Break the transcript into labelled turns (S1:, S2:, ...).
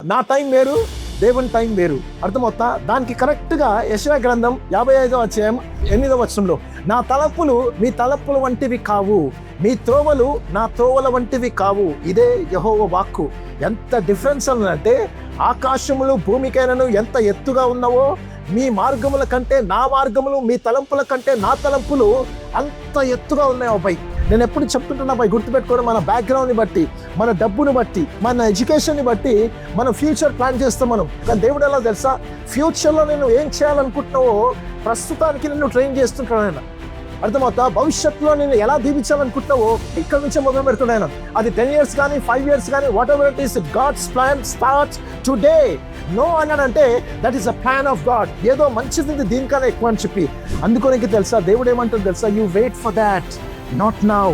S1: నా టైం వేరు, దేవుని టైం వేరు. అర్థమవుతా? దానికి కరెక్ట్గా యెషయా గ్రంథం 55వ అధ్యాయం 8వ వచనంలో, నా తలపులు మీ తలపుల వంటివి కావు, మీ త్రోవలు నా త్రోవల వంటివి కావు, ఇదే యెహోవా వాక్కు. ఎంత డిఫరెన్స్ అంటే, ఆకాశములు భూమికైనను ఎంత ఎత్తుగా ఉన్నావో, మీ మార్గముల కంటే నా మార్గములు, మీ తలంపుల కంటే నా తలంపులు అంత ఎత్తుగా ఉన్నాయి అబ్బాయి. నేను ఎప్పుడు చెప్తుంటున్నా అబ్బాయి, గుర్తుపెట్టుకోవడం, మన బ్యాక్గ్రౌండ్ని బట్టి, మన డబ్బుని బట్టి, మన ఎడ్యుకేషన్ని బట్టి మనం ఫ్యూచర్ ప్లాన్ చేస్తాం మనం. కానీ దేవుడు ఎలా తెలుసా, ఫ్యూచర్లో నేను ఏం చేయాలనుకుంటున్నావో ప్రస్తుతానికి నిన్ను ట్రైన్ చేస్తుంటాడు ఆయన. అర్థమవుతా? భవిష్యత్తులో నేను ఎలా దీవించాలనుకుంటున్నావో ఇక్కడ నుంచే మొదలు పెడుతున్నాను. అది 10 years కానీ 5 years కానీ, whatever it is, God's plan starts today. No అన్నాడంటే that is a plan of God. ఏదో మంచిది దీనికన్నా ఎక్కువ అని చెప్పి. అందుకోనికి తెలుసా దేవుడు ఏమంటుంది తెలుసా, you wait for that, not now.